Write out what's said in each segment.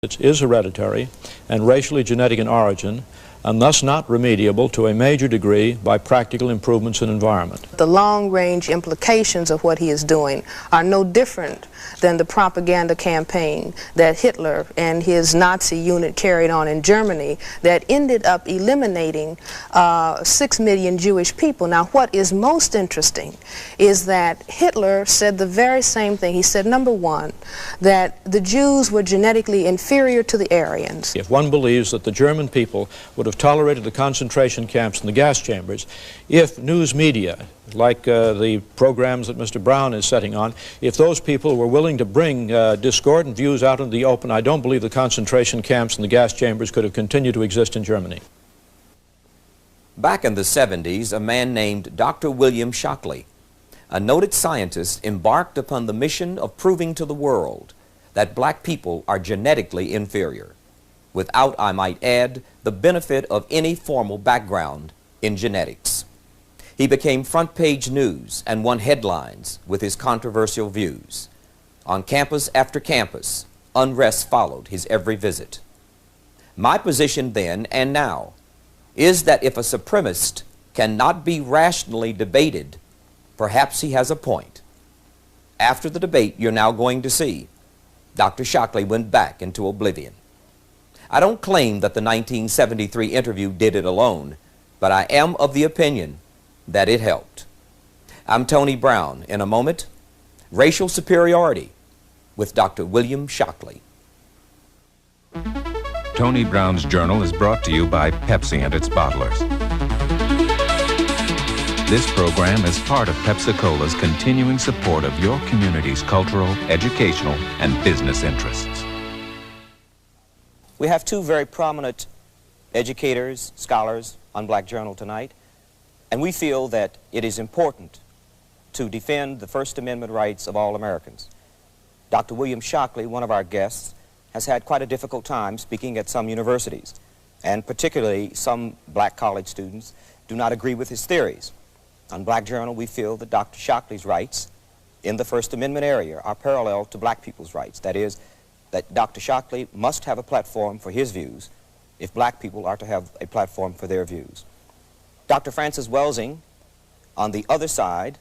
is hereditary and racially genetic in origin, and thus not remediable to a major degree by practical improvements in environment. The long-range implications of what he is doing are no different than the propaganda campaign that Hitler and his Nazi unit carried on in Germany that ended up eliminating 6 million Jewish people. Now, what is most interesting is that Hitler said the very same thing. He said, number one, that the Jews were genetically inferior to the Aryans. If one believes that the German people would have tolerated the concentration camps and the gas chambers, if news media, like the programs that Mr. Brown is setting on, if those people were willing to bring discordant views out into the open, I don't believe the concentration camps and the gas chambers could have continued to exist in Germany. Back in the 70s, a man named Dr. William Shockley, a noted scientist, embarked upon the mission of proving to the world that black people are genetically inferior, without, I might add, the benefit of any formal background in genetics. He became front-page news and won headlines with his controversial views. On campus after campus, unrest followed his every visit. My position then and now is that if a supremacist cannot be rationally debated, perhaps he has a point. After the debate you're now going to see, Dr. Shockley went back into oblivion. I don't claim that the 1973 interview did it alone, but I am of the opinion that it helped. I'm Tony Brown. In a moment, Racial Superiority with Dr. William Shockley. Tony Brown's Journal is brought to you by Pepsi and its bottlers. This program is part of Pepsi-Cola's continuing support of your community's cultural, educational, and business interests. We have two very prominent educators, scholars on Black Journal tonight, and we feel that it is important to defend the First Amendment rights of all Americans. Dr. William Shockley, one of our guests, has had quite a difficult time speaking at some universities, and particularly some black college students do not agree with his theories. On Black Journal, we feel that Dr. Shockley's rights in the First Amendment area are parallel to black people's rights. That is, that Dr. Shockley must have a platform for his views if black people are to have a platform for their views. Dr. Frances Welsing, on the other side,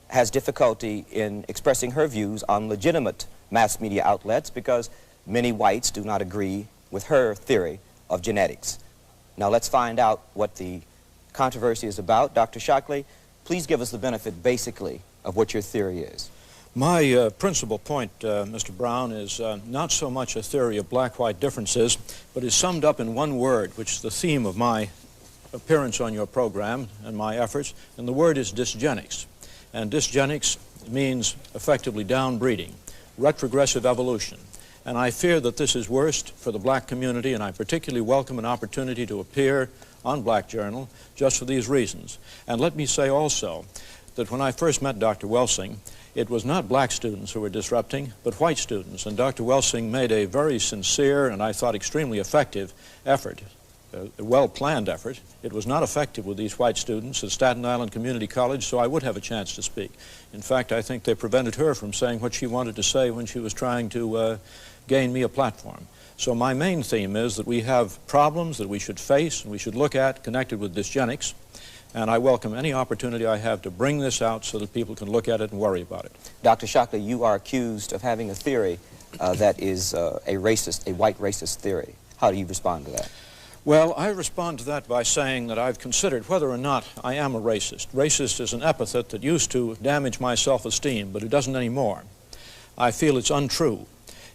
has difficulty in expressing her views on legitimate mass media outlets because many whites do not agree with her theory of genetics. Now let's find out what the controversy is about. Dr. Shockley, please give us the benefit basically of what your theory is. My principal point, Mr. Brown, is not so much a theory of black-white differences, but is summed up in one word, which is the theme of my appearance on your program and my efforts, and the word is dysgenics. And dysgenics means effectively downbreeding, retrogressive evolution. And I fear that this is worst for the black community, and I particularly welcome an opportunity to appear on Black Journal just for these reasons. And let me say also that when I first met Dr. Welsing, it was not black students who were disrupting, but white students. And Dr. Welsing made a very sincere and I thought extremely effective effort, a well-planned effort. It was not effective with these white students at Staten Island Community College, so I would have a chance to speak. In fact, I think they prevented her from saying what she wanted to say when she was trying to gain me a platform. So my main theme is that we have problems that we should face and we should look at connected with dysgenics. And I welcome any opportunity I have to bring this out so that people can look at it and worry about it. Dr. Shockley, you are accused of having a theory that is a white racist theory. How do you respond to that? Well, I respond to that by saying that I've considered whether or not I am a racist. Racist is an epithet that used to damage my self-esteem, but it doesn't anymore. I feel it's untrue.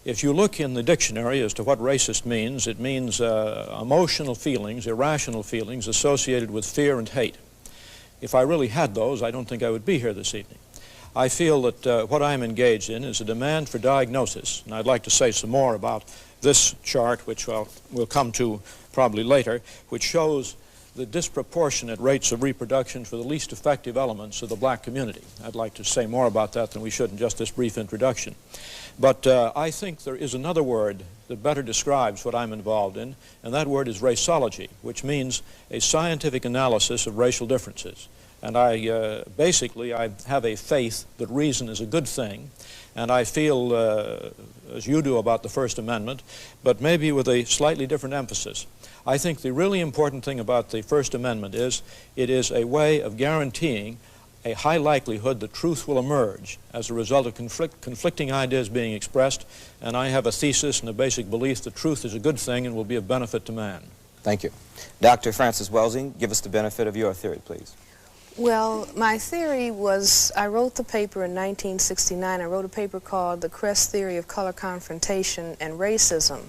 If you look in the dictionary as to what racist means, it means emotional feelings, irrational feelings associated with fear and hate. If I really had those, I don't think I would be here this evening. I feel that what I'm engaged in is a demand for diagnosis, and I'd like to say some more about this chart, which we'll come to probably later, which shows the disproportionate rates of reproduction for the least effective elements of the black community. I'd like to say more about that than we should in just this brief introduction. But I think there is another word that better describes what I'm involved in, and that word is raceology, which means a scientific analysis of racial differences. And basically I have a faith that reason is a good thing, and I feel as you do about the First Amendment, but maybe with a slightly different emphasis. I think the really important thing about the First Amendment is it is a way of guaranteeing a high likelihood that truth will emerge as a result of conflicting ideas being expressed, and I have a thesis and a basic belief that truth is a good thing and will be of benefit to man. Thank you. Dr. Frances Welsing, give us the benefit of your theory, please. Well, my theory was, I wrote the paper in 1969. I wrote a paper called The Cress Theory of Color Confrontation and Racism.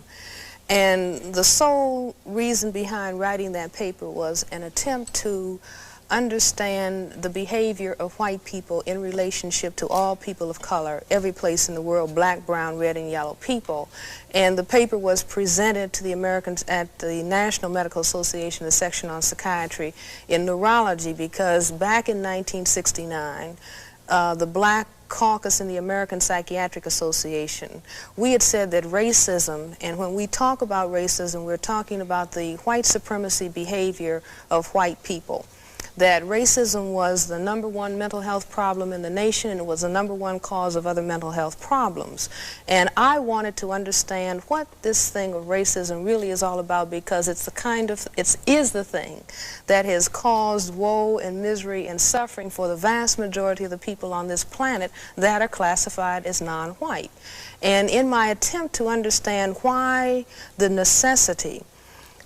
And the sole reason behind writing that paper was an attempt to understand the behavior of white people in relationship to all people of color, every place in the world, black, brown, red, and yellow people. And the paper was presented to the Americans at the National Medical Association, the section on psychiatry, in neurology, because back in 1969, the Black Caucus in the American Psychiatric Association, we had said that racism, and when we talk about racism, we're talking about the white supremacy behavior of white people, that racism was the #1 mental health problem in the nation, and it was the #1 cause of other mental health problems. And I wanted to understand what this thing of racism really is all about, because it's the thing that has caused woe and misery and suffering for the vast majority of the people on this planet that are classified as non-white. And in my attempt to understand why the necessity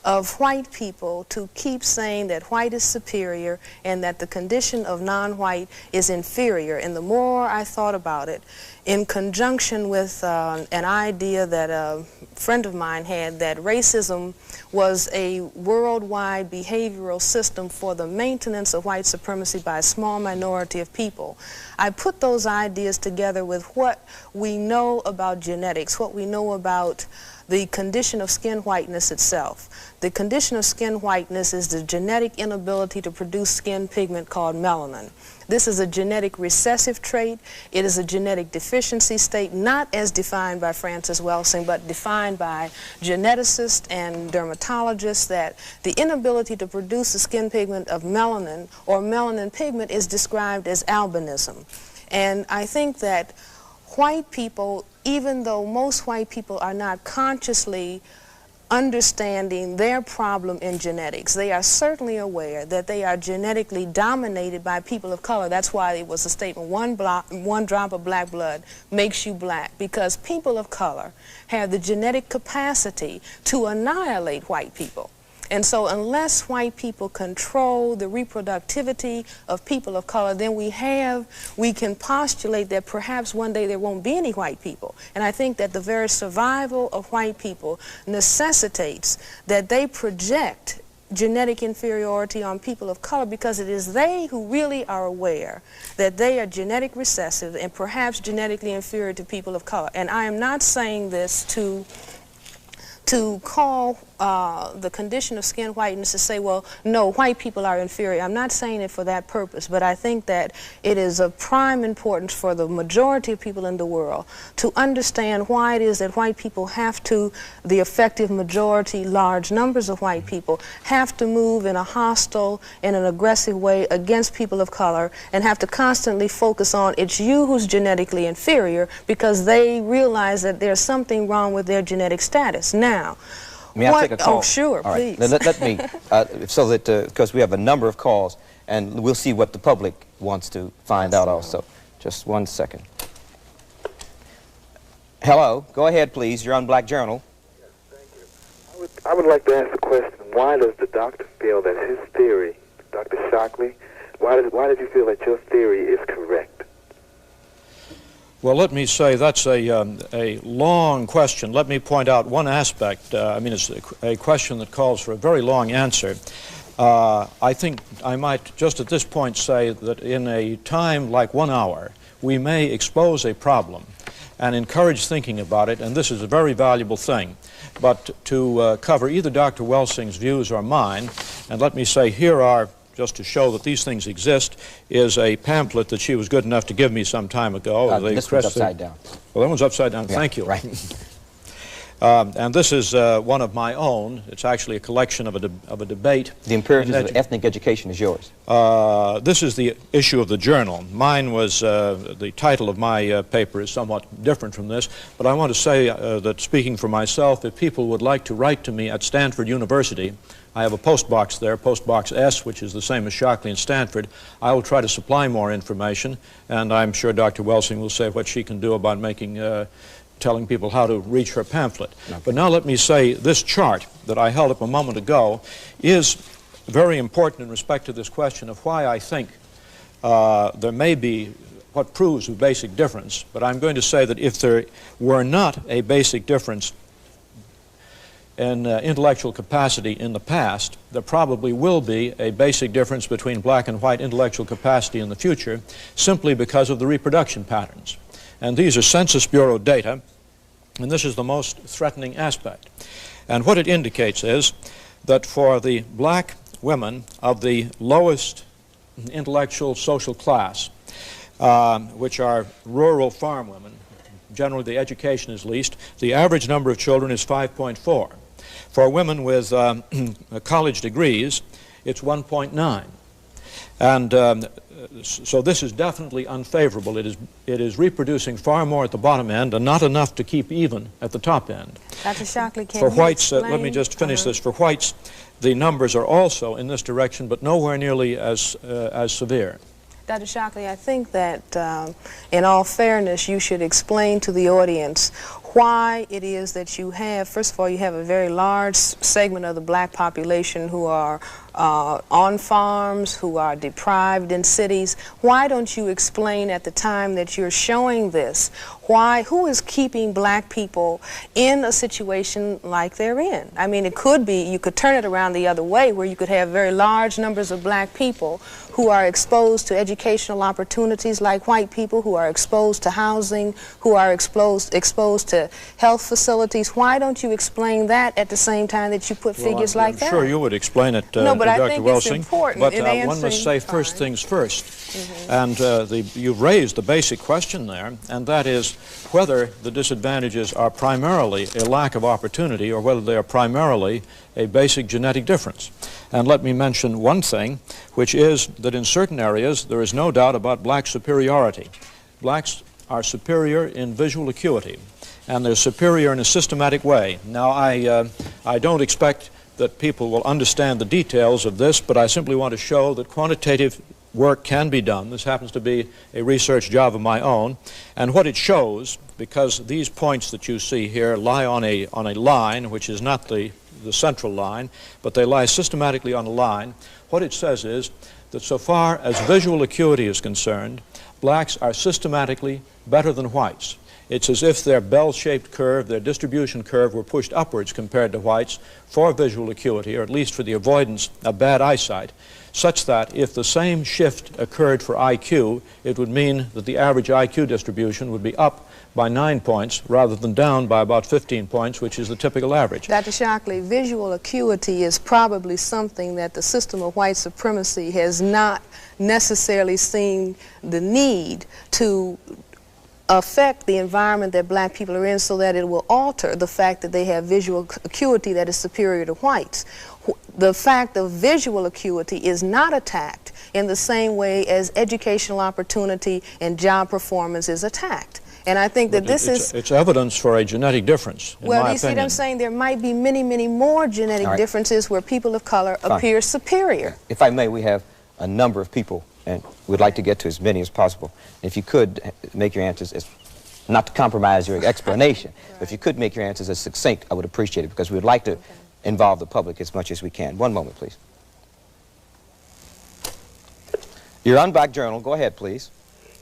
of white people to keep saying that white is superior and that the condition of non-white is inferior, and the more I thought about it, in conjunction with an idea that a friend of mine had, that racism was a worldwide behavioral system for the maintenance of white supremacy by a small minority of people, I put those ideas together with what we know about genetics, what we know about the condition of skin whiteness itself. The condition of skin whiteness is the genetic inability to produce skin pigment called melanin. This is a genetic recessive trait. It is a genetic deficiency state, not as defined by Frances Welsing, but defined by geneticists and dermatologists, that the inability to produce the skin pigment of melanin or melanin pigment is described as albinism. And I think that white people, even though most white people are not consciously understanding their problem in genetics, they are certainly aware that they are genetically dominated by people of color. That's why it was a statement, one drop of black blood makes you black, because people of color have the genetic capacity to annihilate white people. And so unless white people control the reproductivity of people of color, then we can postulate that perhaps one day there won't be any white people. And I think that the very survival of white people necessitates that they project genetic inferiority on people of color, because it is they who really are aware that they are genetic recessive and perhaps genetically inferior to people of color. And I am not saying this to call the condition of skin whiteness to say, well, no, white people are inferior. I'm not saying it for that purpose, but I think that it is of prime importance for the majority of people in the world to understand why it is that white people have to, the effective majority, large numbers of white people, have to move in a hostile and an aggressive way against people of color, and have to constantly focus on it's you who's genetically inferior, because they realize that there's something wrong with their genetic status. Now, may I take a call? Oh, sure, all right. please. Let me, so that, because we have a number of calls, and we'll see what the public wants to find out also. Just 1 second. Hello, go ahead, please. You're on Black Journal. Yes, thank you. I would like to ask the question, why does the doctor feel that his theory, Dr. Shockley, why does he feel that your theory is correct? Well, let me say that's a long question. Let me point out one aspect. I mean, it's a question that calls for a very long answer. I think I might just at this point say that in a time like 1 hour, we may expose a problem and encourage thinking about it, and this is a very valuable thing. But to cover either Dr. Welsing's views or mine, and let me say here are, just to show that these things exist, is a pamphlet that she was good enough to give me some time ago. This one's upside down. Well, that one's upside down. Yeah, thank you. Right. And this is one of my own. It's actually a collection of a debate. The imperatives of ethnic education is yours. This is the issue of the journal. Mine was, the title of my paper is somewhat different from this, but I want to say that speaking for myself, if people would like to write to me at Stanford University, I have a post box there, Post Box S, which is the same as Shockley and Stanford. I will try to supply more information, and I'm sure Dr. Welsing will say what she can do about making telling people how to reach her pamphlet. Okay. But now let me say this chart that I held up a moment ago is very important in respect to this question of why I think there may be what proves a basic difference. But I'm going to say that if there were not a basic difference in intellectual capacity in the past, there probably will be a basic difference between black and white intellectual capacity in the future simply because of the reproduction patterns. And these are Census Bureau data, and this is the most threatening aspect. And what it indicates is that for the black women of the lowest intellectual social class, which are rural farm women, generally the education is least, the average number of children is 5.4. For women with college degrees, it's 1.9. And so this is definitely unfavorable. It is reproducing far more at the bottom end and not enough to keep even at the top end. Dr. Shockley, can for you whites, explain? let me just finish this. For whites, the numbers are also in this direction, but nowhere nearly as severe. Dr. Shockley, I think that in all fairness, you should explain to the audience why it is that you have, first of all, you have a very large segment of the black population who are on farms, who are deprived in cities. Why don't you explain at the time that you're showing this, who is keeping black people in a situation like they're in? I mean, it could be, you could turn it around the other way, where you could have very large numbers of black people who are exposed to educational opportunities like white people, who are exposed to housing, who are exposed to health facilities. Why don't you explain that at the same time that you put figures like that? I'm sure you would explain it, no, but Dr. I think Welsing, it's important but in one must say first things first. And you've raised the basic question there, and that is whether the disadvantages are primarily a lack of opportunity or whether they are primarily a basic genetic difference. And let me mention one thing, which is that in certain areas there is no doubt about black superiority. Blacks are superior in visual acuity, and they're superior in a systematic way. Now, I don't expect that people will understand the details of this, but I simply want to show that quantitative work can be done. This happens to be a research job of my own, and what it shows, because these points that you see here lie on a line which is not the central line, but they lie systematically on a line, what it says is that so far as visual acuity is concerned, blacks are systematically better than whites. It's as if their bell-shaped curve, their distribution curve, were pushed upwards compared to whites for visual acuity, or at least for the avoidance of bad eyesight, such that if the same shift occurred for IQ, it would mean that the average IQ distribution would be up by 9 points rather than down by about 15 points, which is the typical average. Dr. Shockley, visual acuity is probably something that the system of white supremacy has not necessarily seen the need to affect the environment that black people are in so that it will alter the fact that they have visual acuity that is superior to whites. The fact of visual acuity is not attacked in the same way as educational opportunity and job performance is attacked. And I think that it's evidence for a genetic difference, in my opinion. Well, you see what I'm saying? There might be many, many more genetic differences where people of color appear superior. If I may, we have a number of people, and we'd like to get to as many as possible. If you could make your answers, not to compromise your explanation, but if you could make your answers as succinct, I would appreciate it, because we would like to involve the public as much as we can. One moment, please. You're on Black Journal. Go ahead, please.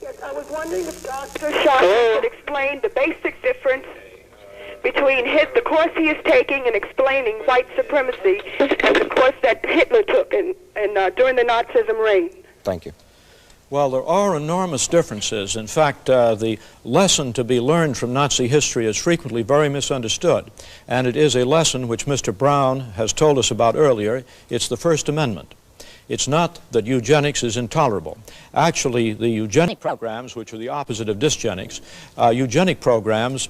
Yes, I was wondering if Dr. Shockley could explain the basic difference between the course he is taking in explaining white supremacy and the course that Hitler took during the Nazism reign. Thank you. Well, there are enormous differences. In fact, the lesson to be learned from Nazi history is frequently very misunderstood. And it is a lesson which Mr. Brown has told us about earlier. It's the First Amendment. It's not that eugenics is intolerable. Actually, the eugenic programs, which are the opposite of dysgenics, eugenic programs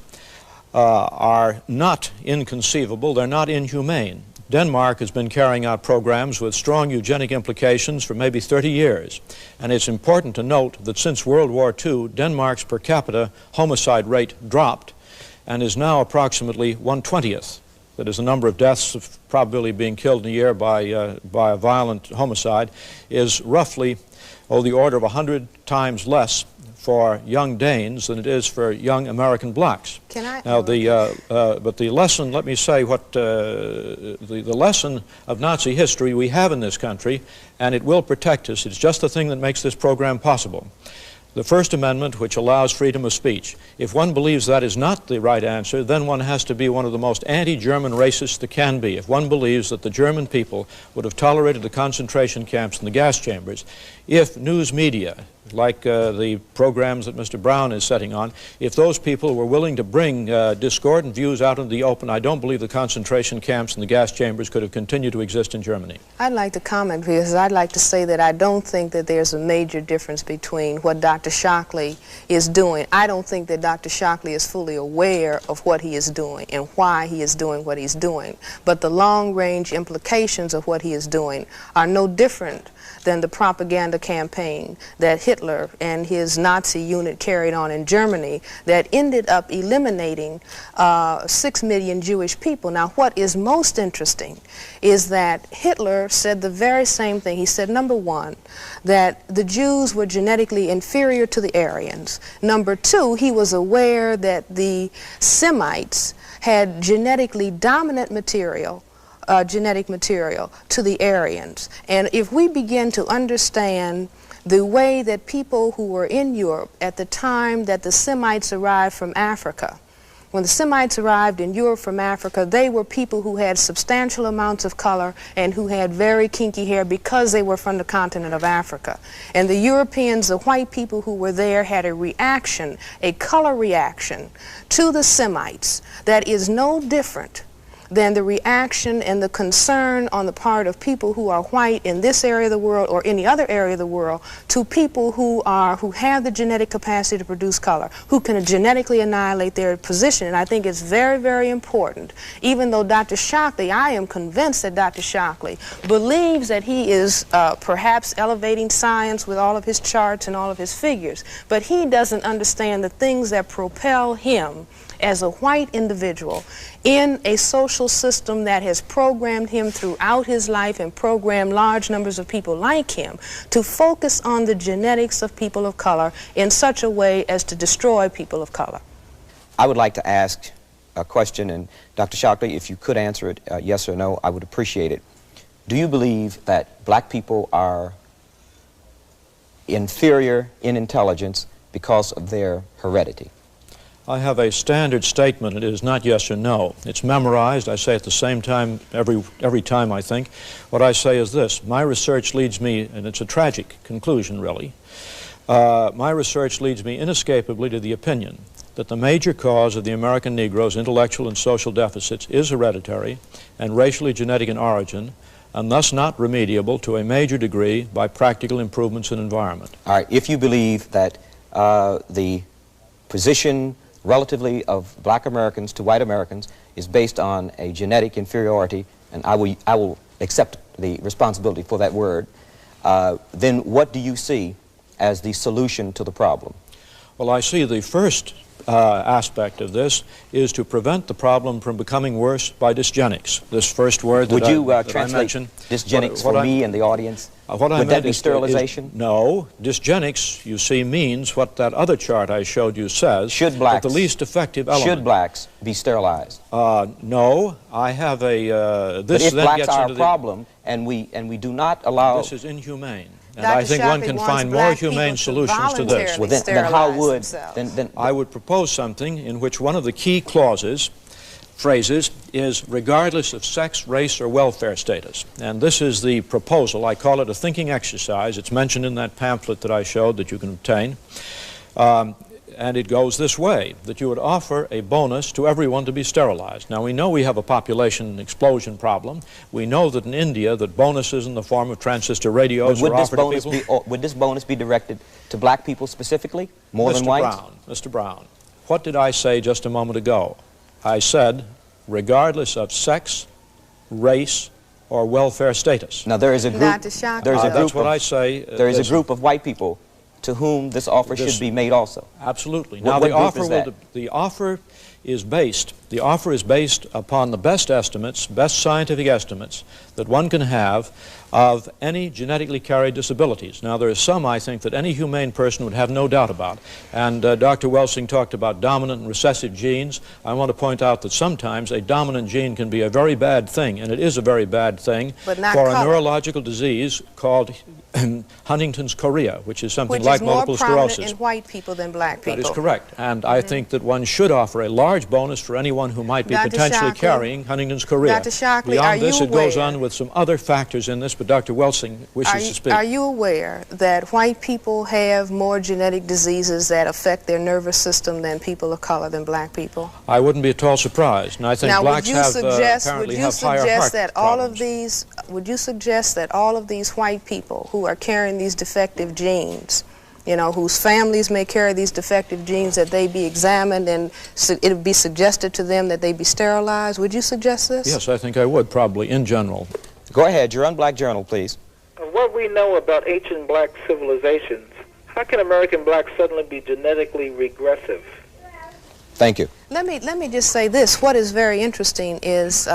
are not inconceivable, they're not inhumane. Denmark has been carrying out programs with strong eugenic implications for maybe 30 years. And it's important to note that since World War II, Denmark's per capita homicide rate dropped and is now approximately 1/20th. That is, the number of deaths of probability being killed in a year by a violent homicide is roughly, the order of 100 times less for young Danes than it is for young American blacks. Can I? Now, but the lesson, let me say what the lesson of Nazi history we have in this country, and it will protect us. It's just the thing that makes this program possible. The First Amendment, which allows freedom of speech. If one believes that is not the right answer, then one has to be one of the most anti-German racists there can be. If one believes that the German people would have tolerated the concentration camps and the gas chambers, if news media, like the programs that Mr. Brown is setting on, if those people were willing to bring discordant views out into the open, I don't believe the concentration camps and the gas chambers could have continued to exist in Germany. I'd like to comment because I'd like to say that I don't think that there's a major difference between what Dr. Shockley is doing. I don't think that Dr. Shockley is fully aware of what he is doing and why he is doing what he's doing. But the long-range implications of what he is doing are no different than the propaganda campaign that Hitler and his Nazi unit carried on in Germany that ended up eliminating 6 million Jewish people. Now, what is most interesting is that Hitler said the very same thing. He said, number one, that the Jews were genetically inferior to the Aryans. Number two, he was aware that the Semites had genetically dominant material, genetic material to the Aryans. And if we begin to understand the way that people who were in Europe at the time that the Semites arrived from Africa, when the Semites arrived in Europe from Africa, they were people who had substantial amounts of color and who had very kinky hair because they were from the continent of Africa. And the Europeans, the white people who were there, had a reaction, a color reaction to the Semites that is no different than the reaction and the concern on the part of people who are white in this area of the world or any other area of the world to people who have the genetic capacity to produce color, who can genetically annihilate their position. And I think it's very, very important, even though Dr. Shockley, I am convinced that Dr. Shockley believes that he is perhaps elevating science with all of his charts and all of his figures, but he doesn't understand the things that propel him as a white individual in a social system that has programmed him throughout his life and programmed large numbers of people like him to focus on the genetics of people of color in such a way as to destroy people of color. I would like to ask a question, and Dr. Shockley, if you could answer it yes or no, I would appreciate it. Do you believe that black people are inferior in intelligence because of their heredity? I have a standard statement. It is not yes or no. It's memorized. I say it the same time every time, I think. What I say is this. My research leads me, and it's a tragic conclusion, really. My research leads me inescapably to the opinion that the major cause of the American Negro's intellectual and social deficits is hereditary and racially genetic in origin, and thus not remediable to a major degree by practical improvements in environment. All right. If you believe that the position relatively of black Americans to white Americans is based on a genetic inferiority, and I will accept the responsibility for that word, then what do you see as the solution to the problem? Well, I see the first aspect of this is to prevent the problem from becoming worse by dysgenics. This first word that Would you I translate mentioned. dysgenics for me and the audience? Would that be sterilization? No. Dysgenics, you see, means what that other chart I showed you says. Should blacks, the least effective element. Should blacks be sterilized? No. I have a... but if blacks are a problem and we do not allow... This is inhumane. And Dr. I think one can find more humane solutions to this. Well, then how would... Then I would propose something in which one of the key phrases is regardless of sex, race, or welfare status. And this is the proposal. I call it a thinking exercise. It's mentioned in that pamphlet that I showed that you can obtain. And it goes this way, that you would offer a bonus to everyone to be sterilized. Now, we know we have a population explosion problem. We know that in India that bonuses in the form of transistor radios are offered to people. Would this bonus be directed to black people specifically, more than whites? Mr. Brown, what did I say just a moment ago? I said, regardless of sex, race, or welfare status. Now there is a group. That's what I say. There is a group of white people to whom this offer should be made also. Absolutely. What Now group is that? the offer is based upon the best estimates, best scientific estimates that one can have of any genetically carried disabilities. Now, there are some, I think, that any humane person would have no doubt about. And Dr. Welsing talked about dominant and recessive genes. I want to point out that sometimes a dominant gene can be a very bad thing, and it is a very bad thing for a neurological disease called Huntington's chorea, which is something like multiple sclerosis. Which is more prominent in white people than black people. That is correct. And I think that one should offer a large bonus for anyone who might be potentially carrying Huntington's chorea. Dr. Shockley, beyond this, it goes on with some other factors in this, but Dr. Welsing wishes to speak. Are you aware that white people have more genetic diseases that affect their nervous system than people of color, than black people? I wouldn't be at all surprised. And I think blacks apparently have higher heart problems. Would you suggest that all of these white people who are carrying these defective genes, you know, whose families may carry these defective genes, that they be examined and it would be suggested to them that they be sterilized? Would you suggest this? Yes, I think I would, probably, in general. Go ahead, your Unblack Journal, please. What we know about ancient black civilizations, how can American blacks suddenly be genetically regressive? Thank you. Let me just say this. What is very interesting is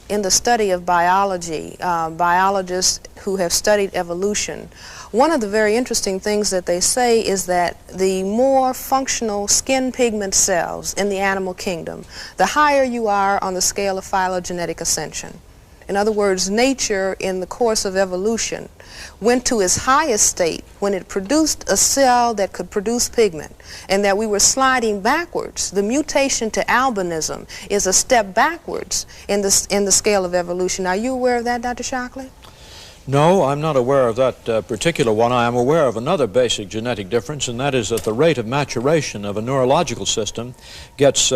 in the study of biology, biologists who have studied evolution, one of the very interesting things that they say is that the more functional skin pigment cells in the animal kingdom, the higher you are on the scale of phylogenetic ascension. In other words, nature in the course of evolution went to its highest state when it produced a cell that could produce pigment, and that we were sliding backwards. The mutation to albinism is a step backwards in the scale of evolution. Are you aware of that, Dr. Shockley? No, I'm not aware of that particular one. I am aware of another basic genetic difference, and that is that the rate of maturation of a neurological system gets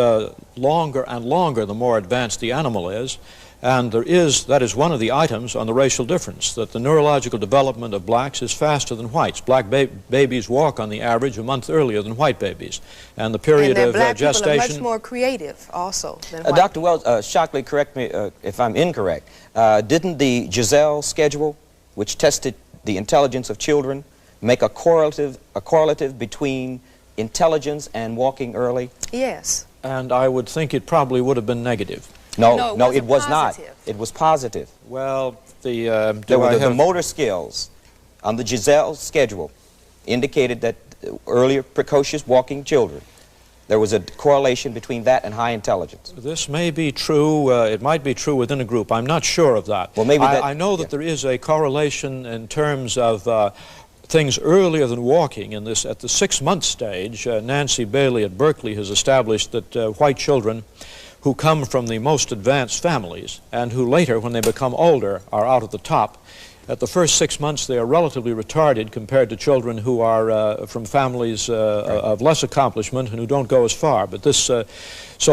longer and longer the more advanced the animal is. And that is one of the items on the racial difference, that the neurological development of blacks is faster than whites. Black babies walk on the average a month earlier than white babies. And the period of gestation... Black people are much more creative also than white Dr. Wells, Shockley, correct me if I'm incorrect. Didn't the Giselle schedule, which tested the intelligence of children, make a correlative between intelligence and walking early? Yes. And I would think it probably would have been negative. No, it was not. It was positive. Well, the motor skills on the Giselle schedule indicated that earlier precocious walking children, there was a correlation between that and high intelligence. This may be true. It might be true within a group. I'm not sure of that. Well, maybe I know that there is a correlation in terms of things earlier than walking. At the 6-month stage, Nancy Bailey at Berkeley has established that white children who come from the most advanced families and who later, when they become older, are out at the top. At the first 6 months, they are relatively retarded compared to children who are from families of less accomplishment and who don't go as far. But so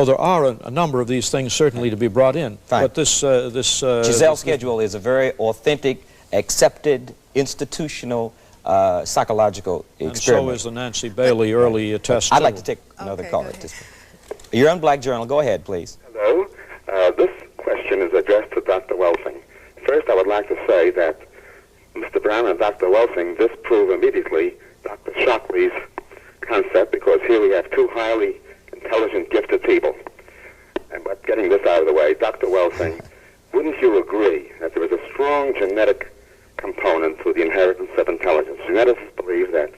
there are a number of these things certainly to be brought in. Fine. But Giselle schedule is a very authentic, accepted, institutional, psychological experiment. And so is the Nancy Bailey early test. I'd like to take another call at this point. You're on Black Journal. Go ahead, please. Hello. This question is addressed to Dr. Welsing. First, I would like to say that Mr. Brown and Dr. Welsing disprove immediately Dr. Shockley's concept, because here we have two highly intelligent, gifted people. And but getting this out of the way, Dr. Welsing, wouldn't you agree that there is a strong genetic component to the inheritance of intelligence? Geneticists believe that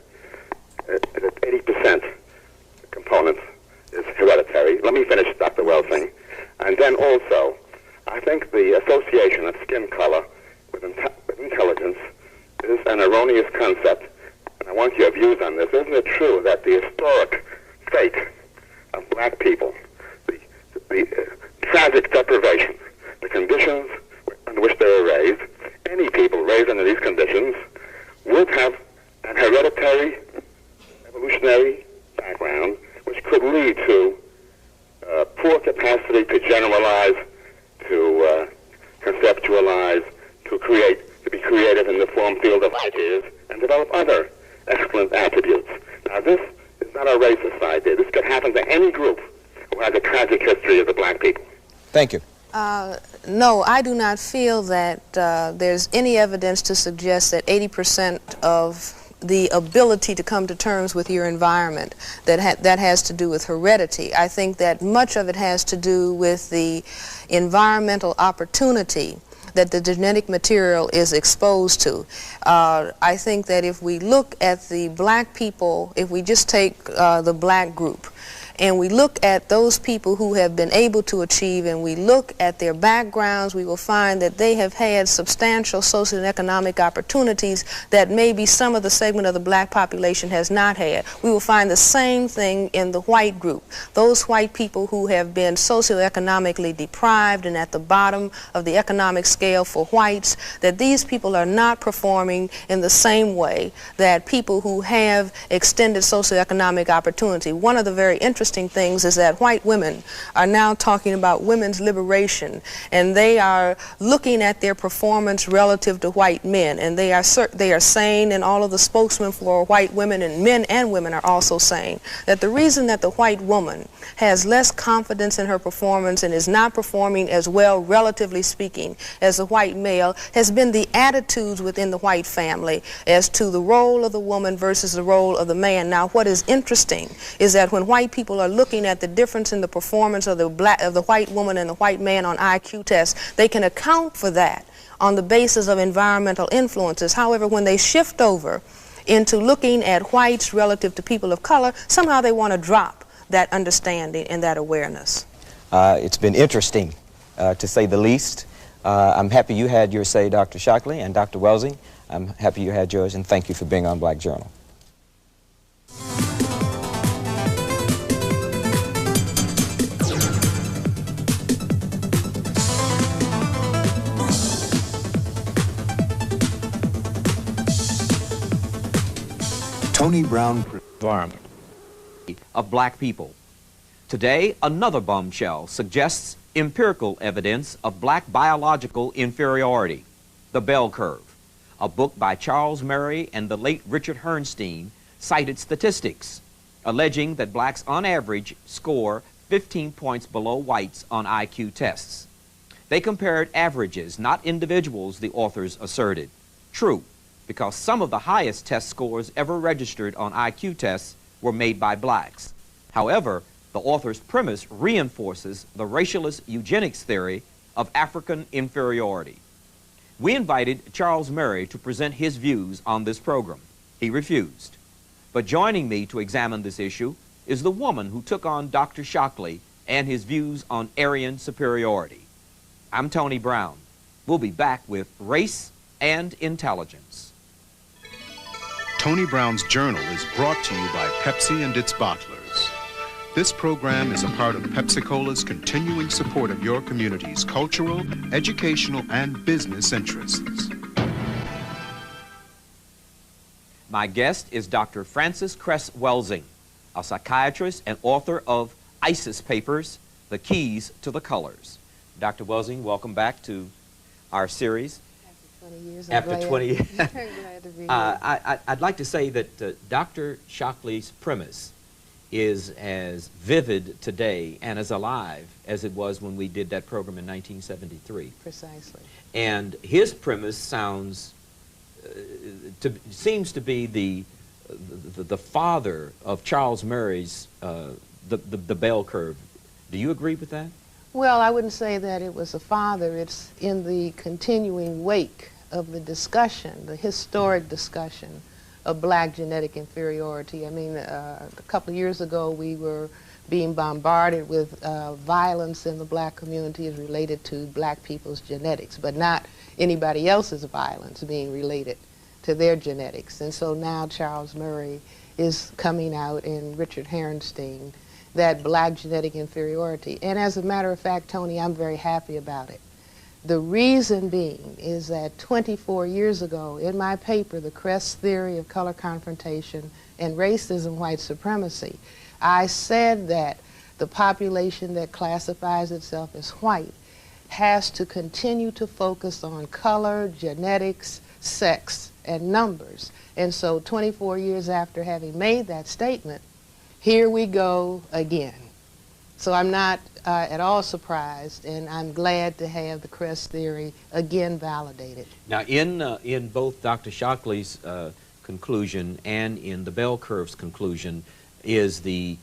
80% component is hereditary. Let me finish, Dr. Welsing. And then also, I think the association of skin color with intelligence is an erroneous concept. And I want your views on this. Isn't it true that the historic fate of black people, the tragic deprivation, the conditions under which they were raised, any people raised under these conditions would have an hereditary, evolutionary background, which could lead to poor capacity to generalize, to conceptualize, to be creative in the form field of ideas, and develop other excellent attributes. Now, this is not a racist idea. This could happen to any group who has a tragic history of the black people? Thank you. No, I do not feel that there's any evidence to suggest that 80% of the ability to come to terms with your environment that has to do with heredity. I think that much of it has to do with the environmental opportunity that the genetic material is exposed to. I think that if we look at the black people, if we just take the black group, and we look at those people who have been able to achieve, and we look at their backgrounds, we will find that they have had substantial social and economic opportunities that maybe some of the segment of the black population has not had. We will find the same thing in the white group. Those white people who have been socioeconomically deprived and at the bottom of the economic scale for whites, that these people are not performing in the same way that people who have extended socioeconomic opportunity. One of the very interesting things is that white women are now talking about women's liberation, and they are looking at their performance relative to white men, and they are saying, and all of the spokesmen for white women, and men and women are also saying, that the reason that the white woman has less confidence in her performance and is not performing as well, relatively speaking, as the white male has been the attitudes within the white family as to the role of the woman versus the role of the man. Now, what is interesting is that when white people are looking at the difference in the performance of the white woman and the white man on IQ tests, they can account for that on the basis of environmental influences. However, when they shift over into looking at whites relative to people of color, somehow they want to drop that understanding and that awareness. It's been interesting, to say the least. I'm happy you had your say, Dr. Shockley and Dr. Welsing. I'm happy you had yours, and thank you for being on Black Journal. Tony Brown Environment of black people. Today, another bombshell suggests empirical evidence of black biological inferiority, The Bell Curve. A book by Charles Murray and the late Richard Herrnstein cited statistics alleging that blacks on average score 15 points below whites on IQ tests. They compared averages, not individuals, the authors asserted. True, because some of the highest test scores ever registered on IQ tests were made by blacks. However, the author's premise reinforces the racialist eugenics theory of African inferiority. We invited Charles Murray to present his views on this program. He refused. But joining me to examine this issue is the woman who took on Dr. Shockley and his views on Aryan superiority. I'm Tony Brown. We'll be back with Race and Intelligence. Tony Brown's Journal is brought to you by Pepsi and its bottlers. This program is a part of Pepsi-Cola's continuing support of your community's cultural, educational, and business interests. My guest is Dr. Frances Cress Welsing, a psychiatrist and author of ISIS Papers, The Keys to the Colors. Dr. Welsing, welcome back to our series. After 20 years. After 20 years. I'm glad to be here. I'd like to say that Dr. Shockley's premise is as vivid today and as alive as it was when we did that program in 1973. Precisely. And his premise sounds, seems to be the father of Charles Murray's, the bell curve. Do you agree with that? Well, I wouldn't say that it was a father. It's in the continuing wake of the discussion, the historic discussion of black genetic inferiority. I mean, a couple of years ago we were being bombarded with violence in the black community as related to black people's genetics, but not anybody else's violence being related to their genetics. And so now Charles Murray is coming out in Richard Herrnstein, that black genetic inferiority. And as a matter of fact, Tony, I'm very happy about it. The reason being is that 24 years ago, in my paper, The Cress Theory of Color Confrontation and Racism, White Supremacy, I said that the population that classifies itself as white has to continue to focus on color, genetics, sex, and numbers. And so 24 years after having made that statement, here we go again. So I'm not at all surprised, and I'm glad to have the Cress theory again validated. Now, in both Dr. Shockley's conclusion and in the bell curve's conclusion is the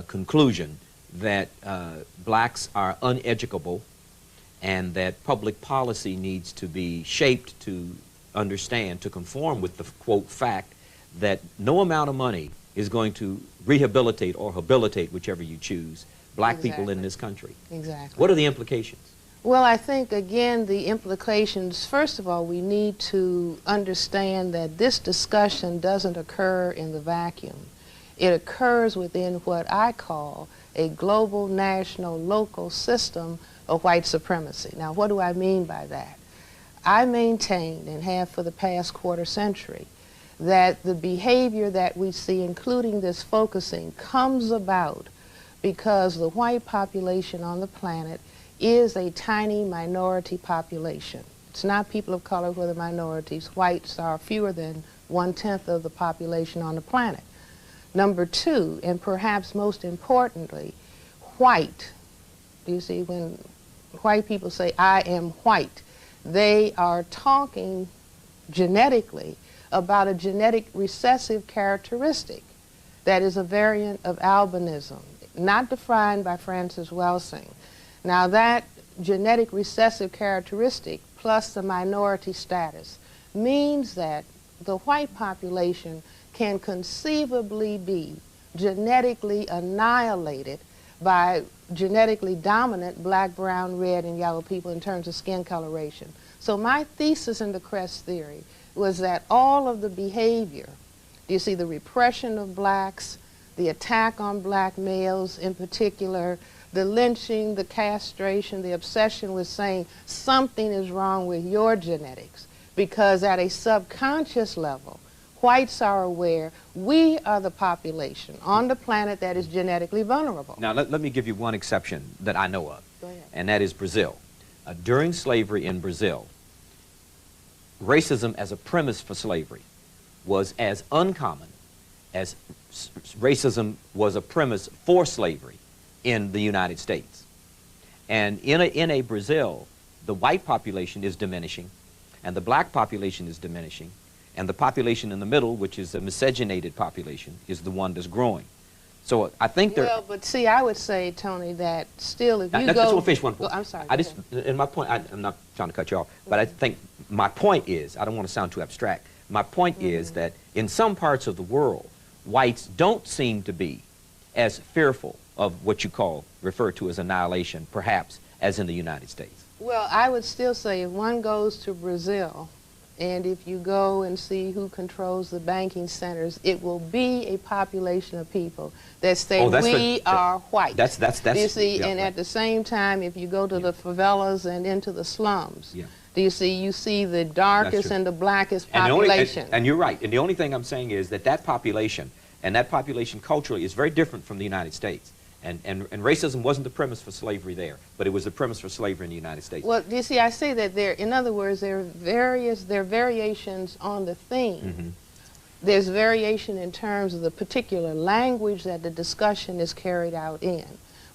conclusion that blacks are uneducable and that public policy needs to be shaped to understand, to conform with the, quote, fact that no amount of money is going to rehabilitate or habilitate, whichever you choose, black people in this country. Exactly. What are the implications? Well, I think, again, the implications, first of all, we need to understand that this discussion doesn't occur in the vacuum. It occurs within what I call a global, national, local system of white supremacy. Now, what do I mean by that? I maintained, and have for the past quarter century, that the behavior that we see, including this focusing, comes about because the white population on the planet is a tiny minority population. It's not people of color who are the minorities. Whites are fewer than 1/10 of the population on the planet. Number two, and perhaps most importantly, white. Do you see, when white people say, I am white, they are talking genetically about a genetic recessive characteristic that is a variant of albinism, not defined by Frances Welsing. Now, that genetic recessive characteristic plus the minority status means that the white population can conceivably be genetically annihilated by genetically dominant black, brown, red, and yellow people in terms of skin coloration. So my thesis in the Cress theory was that all of the behavior, you see, the repression of blacks, the attack on black males in particular, the lynching, the castration, the obsession with saying something is wrong with your genetics, because at a subconscious level, whites are aware we are the population on the planet that is genetically vulnerable. Now, let me give you one exception that I know of, Go ahead. and that is Brazil. During slavery in Brazil, racism as a premise for slavery was as uncommon as racism was a premise for slavery in the United States. And in a Brazil, the white population is diminishing, and the black population is diminishing, and the population in the middle, which is a miscegenated population, is the one that's growing. So I think there... Well, but see, I would say, Tony, that still if you go... I just want to finish one point. I'm sorry. And my point, I'm not trying to cut you off, but I think my point is, I don't want to sound too abstract, my point is that in some parts of the world, whites don't seem to be as fearful of what you refer to as annihilation, perhaps, as in the United States. Well, I would still say if one goes to Brazil, and if you go and see who controls the banking centers, it will be a population of people that say we are white. That's you see, yeah, and right. at the same time, if you go to the favelas and into the slums, do you see the darkest and the blackest population. And you're right. And the only thing I'm saying is that that population, and that population culturally, is very different from the United States. And racism wasn't the premise for slavery there, but it was the premise for slavery in the United States. Well, you see, I say that in other words, there are variations on the theme. Mm-hmm. There's variation in terms of the particular language that the discussion is carried out in.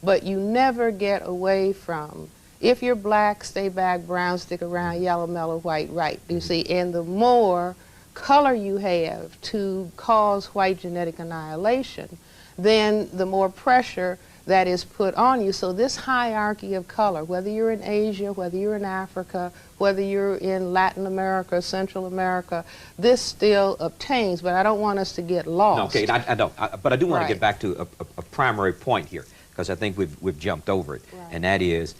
But you never get away from, if you're black, stay back, brown, stick around, yellow, mellow, white, right. You see, and the more color you have to cause white genetic annihilation, then the more pressure that is put on you. So this hierarchy of color, whether you're in Asia, whether you're in Africa, whether you're in Latin America, Central America, this still obtains, but I don't want us to get lost. Okay, I don't. But I do want to get back to a primary point here, because I think we've jumped over it, and that is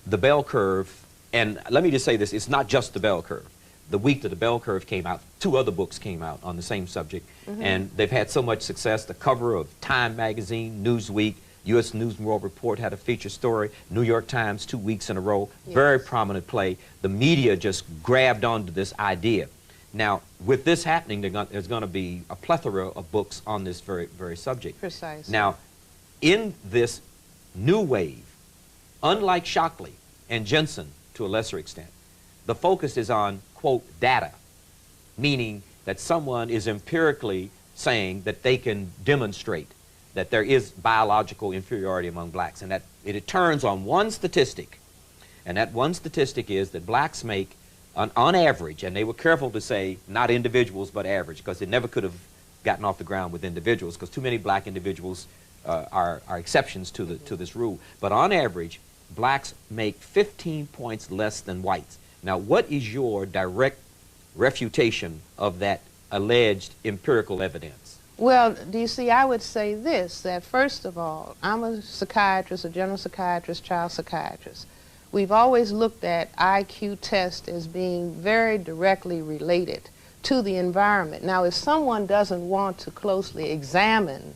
the bell curve. And let me just say this, it's not just the bell curve. The week that the bell curve came out, 2 other books came out on the same subject, and they've had so much success. The cover of Time magazine, Newsweek, U.S. News and World Report had a feature story, New York Times 2 weeks in a row, very prominent play. The media just grabbed onto this idea. Now, with this happening, there's going to be a plethora of books on this very subject. Precisely. Now, in this new wave, unlike Shockley and Jensen to a lesser extent, the focus is on, quote, data, meaning that someone is empirically saying that they can demonstrate that there is biological inferiority among blacks, and that it turns on one statistic, and that one statistic is that blacks make, on average, and they were careful to say not individuals but average, because they never could have gotten off the ground with individuals, because too many black individuals are exceptions to this rule. But on average, blacks make 15 points less than whites. Now, what is your direct refutation of that alleged empirical evidence? Well, do you see, I would say this, that first of all, I'm a psychiatrist, a general psychiatrist, child psychiatrist. We've always looked at IQ tests as being very directly related to the environment. Now, if someone doesn't want to closely examine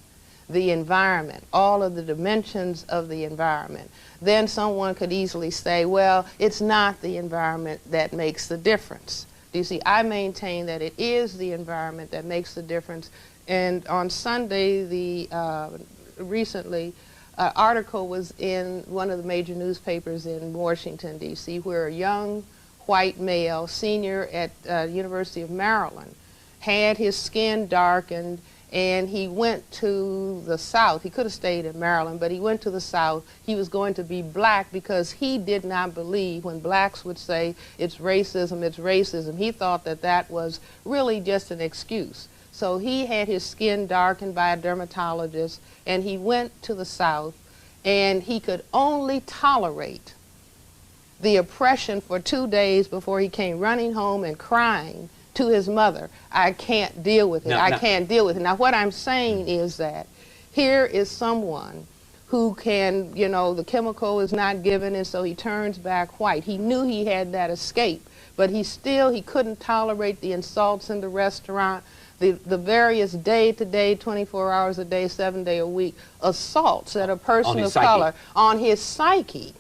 the environment, all of the dimensions of the environment, then someone could easily say, well, it's not the environment that makes the difference. Do you see, I maintain that it is the environment that makes the difference. And on Sunday, recently, an article was in one of the major newspapers in Washington, D.C., where a young white male, senior at University of Maryland, had his skin darkened, and he went to the South. He could have stayed in Maryland, but he went to the South. He was going to be black because he did not believe when blacks would say it's racism, it's racism. He thought that that was really just an excuse. So he had his skin darkened by a dermatologist, and he went to the South, and he could only tolerate the oppression for 2 days before he came running home and crying to his mother, I can't deal with it, I can't deal with it. Now, what I'm saying is that here is someone who can, you know, the chemical is not given, and so he turns back white. He knew he had that escape, but he couldn't tolerate the insults in the restaurant, the various day-to-day, 24 hours a day, 7 days a week, assaults that a person of color on his psyche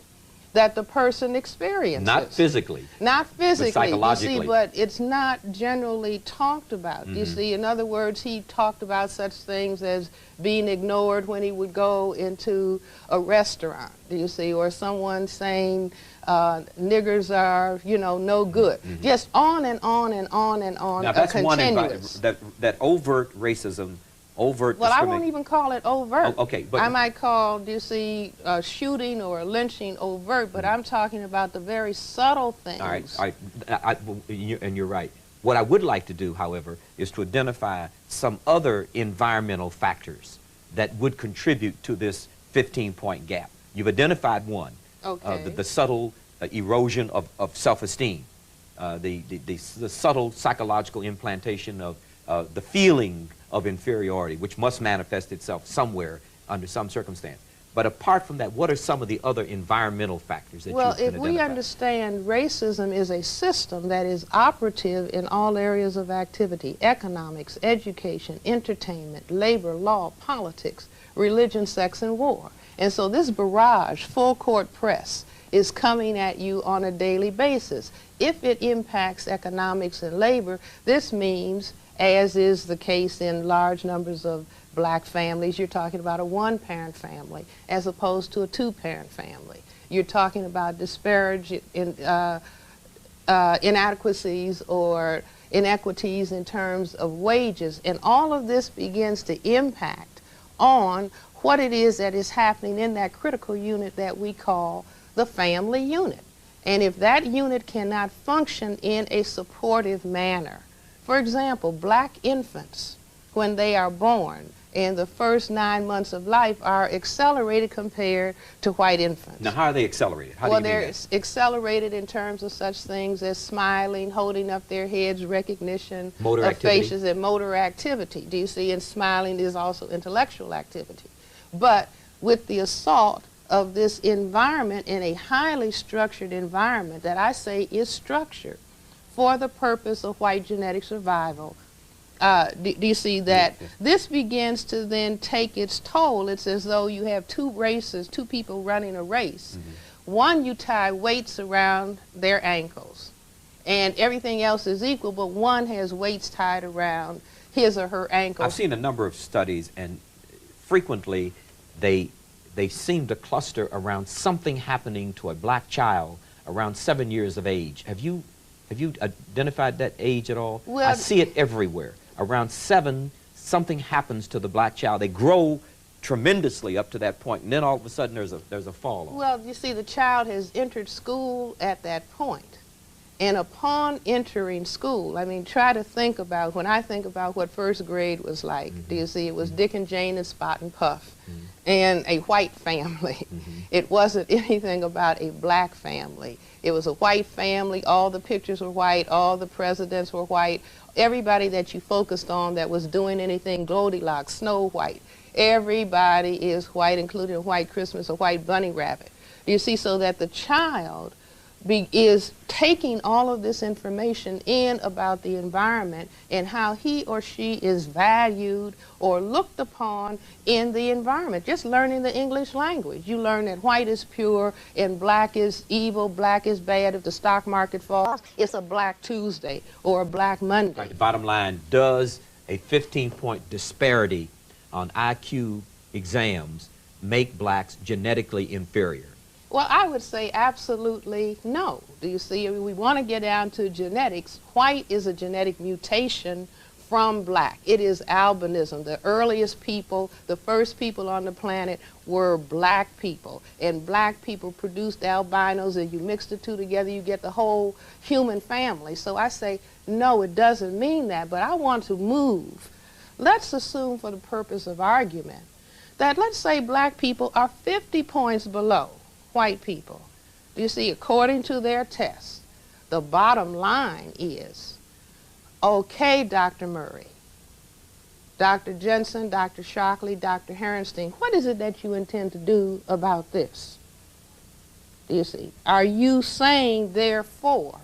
that the person experiences. Not physically. Not physically, but psychologically. you see, but it's not generally talked about. You see, in other words, he talked about such things as being ignored when he would go into a restaurant, do you see, or someone saying niggers are, you know, no good. Just on and on and on and on. Now, that's one that overt racism, overt well, I won't even call it overt. Oh, okay, but I might call, do you see, shooting or lynching overt, but I'm talking about the very subtle things. All right, and you're right. What I would like to do, however, is to identify some other environmental factors that would contribute to this 15-point gap. You've identified one, the subtle erosion of self-esteem, the subtle psychological implantation of the feeling of inferiority, which must manifest itself somewhere under some circumstance. But apart from that, what are some of the other environmental factors that you can identify? Well, if we understand racism is a system that is operative in all areas of activity, economics, education, entertainment, labor, law, politics, religion, sex, and war. And so this barrage, full court press, is coming at you on a daily basis. If it impacts economics and labor, this means, as is the case in large numbers of black families, you're talking about a one-parent family as opposed to a two-parent family. You're talking about disparage in inadequacies or inequities in terms of wages, and all of this begins to impact on what it is that is happening in that critical unit that we call the family unit. And if that unit cannot function in a supportive manner, for example, black infants, when they are born, in the first 9 months of life are accelerated compared to white infants. Now, how are they accelerated? How well, do you mean they're accelerated in terms of such things as smiling, holding up their heads, recognition of faces, and motor activity. Do you see? And smiling is also intellectual activity. But with the assault of this environment in a highly structured environment that I say is structured for the purpose of white genetic survival, do you see that this begins to then take its toll? It's as though you have two races, two people running a race. One, you tie weights around their ankles, and everything else is equal, but one has weights tied around his or her ankles. I've seen a number of studies, and frequently they seem to cluster around something happening to a black child around 7 years of age. Have you identified that age at all? Well, I see it everywhere. Around 7, something happens to the black child. They grow tremendously up to that point, and then all of a sudden there's a fall off. Well, you see, the child has entered school at that point. And upon entering school, I mean, try to think about, when I think about what first grade was like, do you see, it was Dick and Jane and Spot and Puff, and a white family. It wasn't anything about a black family. It was a white family, all the pictures were white, all the presidents were white, everybody that you focused on that was doing anything, Goldilocks, Snow White, everybody is white, including a white Christmas, a white bunny rabbit. Do you see, so that the child is taking all of this information in about the environment and how he or she is valued or looked upon in the environment. Just learning the English language. You learn that white is pure and black is evil, black is bad. If the stock market falls, it's a Black Tuesday or a Black Monday. Right, the bottom line, does a 15-point disparity on IQ exams make blacks genetically inferior? Well, I would say absolutely no. Do you see, we want to get down to genetics. White is a genetic mutation from black. It is albinism. The earliest people, the first people on the planet were black people. And black people produced albinos, and you mix the two together, you get the whole human family. So I say, no, it doesn't mean that, but I want to move. Let's assume, for the purpose of argument, that let's say black people are 50 points below white people. Do you see, according to their tests, the bottom line is, okay, Dr. Murray, Dr. Jensen, Dr. Shockley, Dr. Herenstein, what is it that you intend to do about this? Do you see? Are you saying, therefore,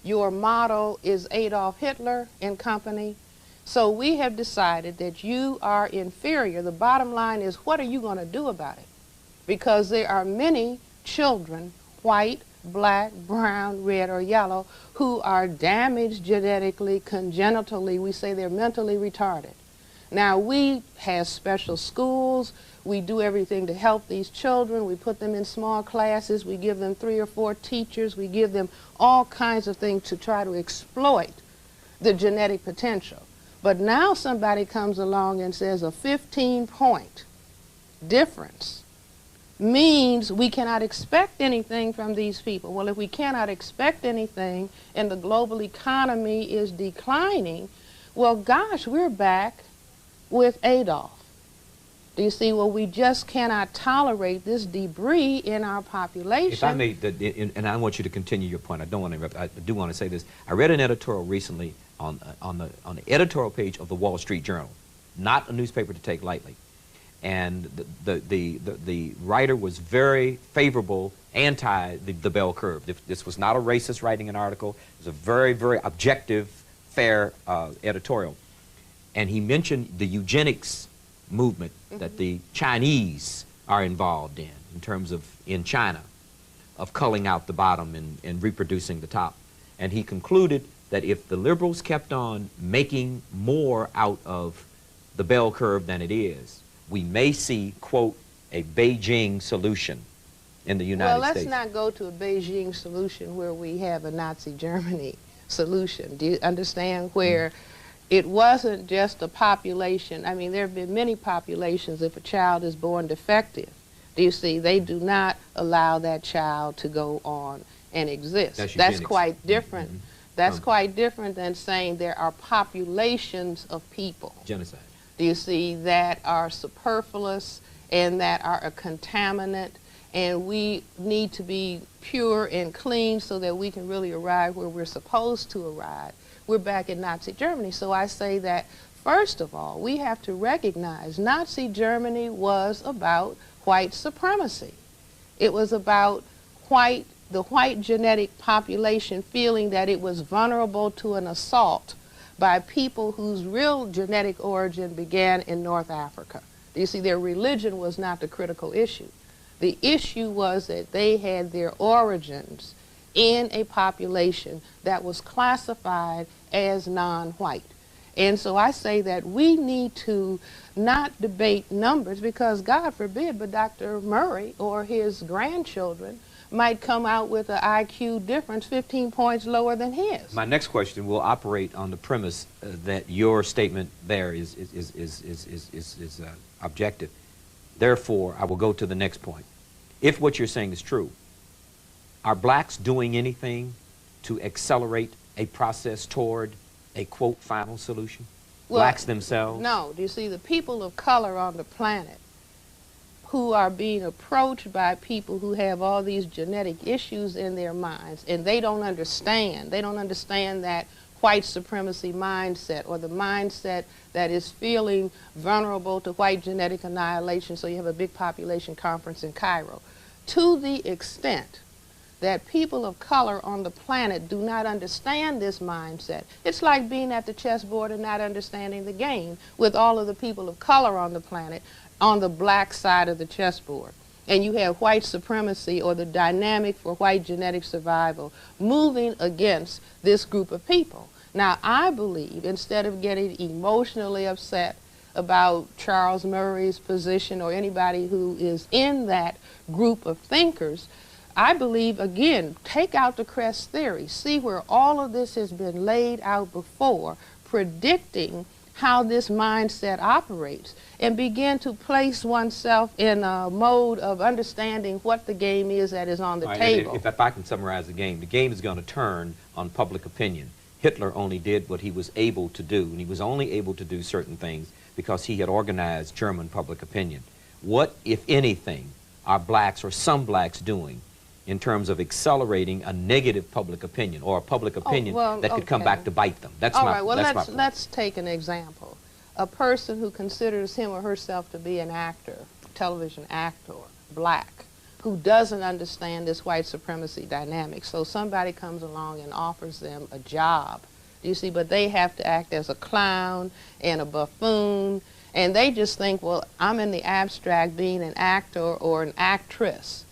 your model is Adolf Hitler and company? So we have decided that you are inferior. The bottom line is, what are you going to do about it? Because there are many children, white, black, brown, red, or yellow, who are damaged genetically, congenitally. We say they're mentally retarded. Now, we have special schools. We do everything to help these children. We put them in small classes. We give them 3 or 4 teachers. We give them all kinds of things to try to exploit the genetic potential. But now somebody comes along and says a 15-point difference means we cannot expect anything from these people. Well, if we cannot expect anything and the global economy is declining, well, gosh, we're back with Adolf. Do you see? Well, we just cannot tolerate this debris in our population. If I may, and I want you to continue your point. I don't want to interrupt. I do want to say this. I read an editorial recently on the editorial page of the Wall Street Journal, not a newspaper to take lightly. And the writer was very favorable, anti the bell curve. This was not a racist writing an article. It was a very, very objective, fair editorial. And he mentioned the eugenics movement that the Chinese are involved in terms of, in China, of culling out the bottom and reproducing the top. And he concluded that if the liberals kept on making more out of the bell curve than it is, we may see, quote, a Beijing solution in the United States. Well, let's not go to a Beijing solution where we have a Nazi Germany solution. Do you understand? Where it wasn't just a population. I mean, there have been many populations, if a child is born defective, do you see, they do not allow that child to go on and exist. That's quite different. That's quite different than saying there are populations of people. Genocide. Do you see, that are superfluous and that are a contaminant, and we need to be pure and clean so that we can really arrive where we're supposed to arrive. We're back in Nazi Germany. So I say that, first of all, we have to recognize Nazi Germany was about white supremacy. It was about the white genetic population feeling that it was vulnerable to an assault by people whose real genetic origin began in North Africa. You see, their religion was not the critical issue. The issue was that they had their origins in a population that was classified as non-white. And so I say that we need to not debate numbers, because God forbid, but Dr. Murray or his grandchildren might come out with an IQ difference 15 points lower than his. My next question will operate on the premise that your statement there is objective. Therefore, I will go to the next point. If what you're saying is true, are blacks doing anything to accelerate a process toward a, quote, final solution? Well, blacks themselves? No. Do you see, the people of color on the planet who are being approached by people who have all these genetic issues in their minds, and they don't understand that white supremacy mindset, or the mindset that is feeling vulnerable to white genetic annihilation, so you have a big population conference in Cairo. To the extent that people of color on the planet do not understand this mindset, it's like being at the chessboard and not understanding the game with all of the people of color on the planet on the black side of the chessboard. And you have white supremacy, or the dynamic for white genetic survival, moving against this group of people. Now, I believe, instead of getting emotionally upset about Charles Murray's position or anybody who is in that group of thinkers, I believe, again, take out the Cress theory, see where all of this has been laid out before, predicting how this mindset operates, and begin to place oneself in a mode of understanding what the game is that is on the table. If I can summarize the game is going to turn on public opinion. Hitler only did what he was able to do, and he was only able to do certain things because he had organized German public opinion. What, if anything, are blacks or some blacks doing in terms of accelerating a negative public opinion, or a public opinion that could come back to bite them? That's all my, right, well, that's my point. let's take an example. A person who considers him or herself to be an actor, television actor, black, who doesn't understand this white supremacy dynamic. So somebody comes along and offers them a job, you see, but they have to act as a clown and a buffoon, and they just think, well, I'm in the abstract being an actor or an actress.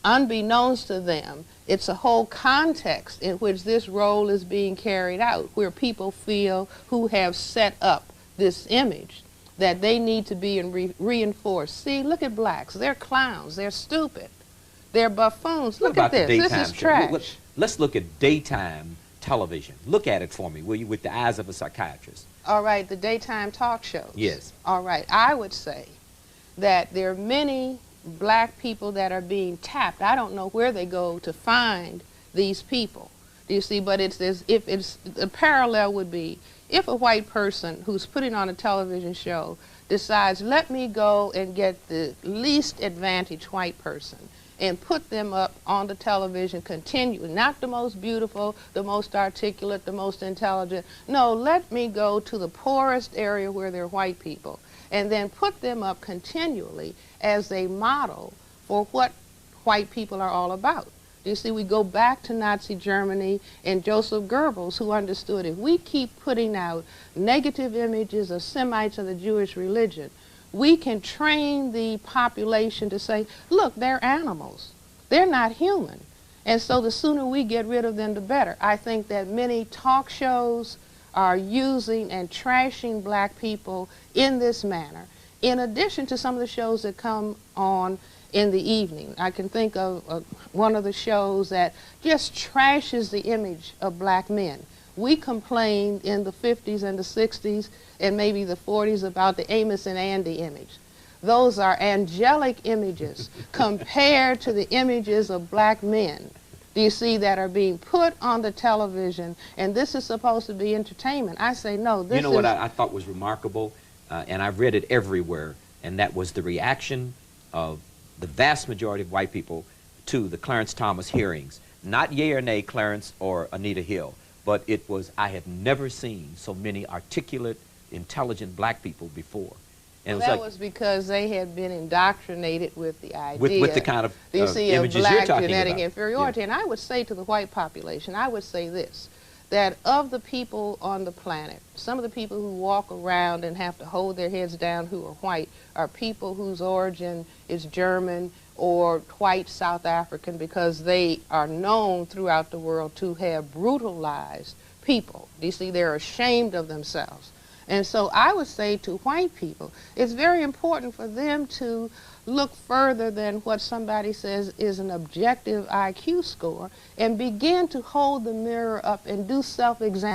Unbeknownst to them, it's a whole context in which this role is being carried out, where people feel, who have set up this image, that they need to be reinforced. See, look at blacks. They're clowns. They're stupid. They're buffoons. Look at this. This is trash. Let's look at daytime television. Look at it for me, will you, with the eyes of a psychiatrist. All right, the daytime talk shows. Yes. All right, I would say that there are many black people that are being tapped. I don't know where they go to find these people. Do you see? But it's as if it's, the parallel would be, if a white person who's putting on a television show decides, let me go and get the least advantaged white person and put them up on the television continually, not the most beautiful, the most articulate, the most intelligent. No, let me go to the poorest area where there are white people and then put them up continually as a model for what white people are all about. You see, we go back to Nazi Germany and Joseph Goebbels, who understood if we keep putting out negative images of Semites of the Jewish religion, we can train the population to say, look, they're animals. They're not human. And so the sooner we get rid of them, the better. I think that many talk shows are using and trashing black people in this manner, in addition to some of the shows that come on in the evening. I can think of one of the shows that just trashes the image of black men. We complained in the 50s and the 60s and maybe the 40s about the Amos and Andy image. Those are angelic images compared to the images of black men, do you see, that are being put on the television, and this is supposed to be entertainment. I say no, this is... You know what I thought was remarkable, and I've read it everywhere, and that was the reaction of the vast majority of white people to the Clarence Thomas hearings. Not yea or nay Clarence or Anita Hill, but it was, I have never seen so many articulate, intelligent black people before. And well, that was because they had been indoctrinated with the idea, with the kind of images black you're talking genetic about. Inferiority. Yeah. And I would say to the white population, I would say this, that of the people on the planet, some of the people who walk around and have to hold their heads down who are white are people whose origin is German or white South African, because they are known throughout the world to have brutalized people. You see, they're ashamed of themselves. And so I would say to white people, it's very important for them to look further than what somebody says is an objective IQ score and begin to hold the mirror up and do self-examination.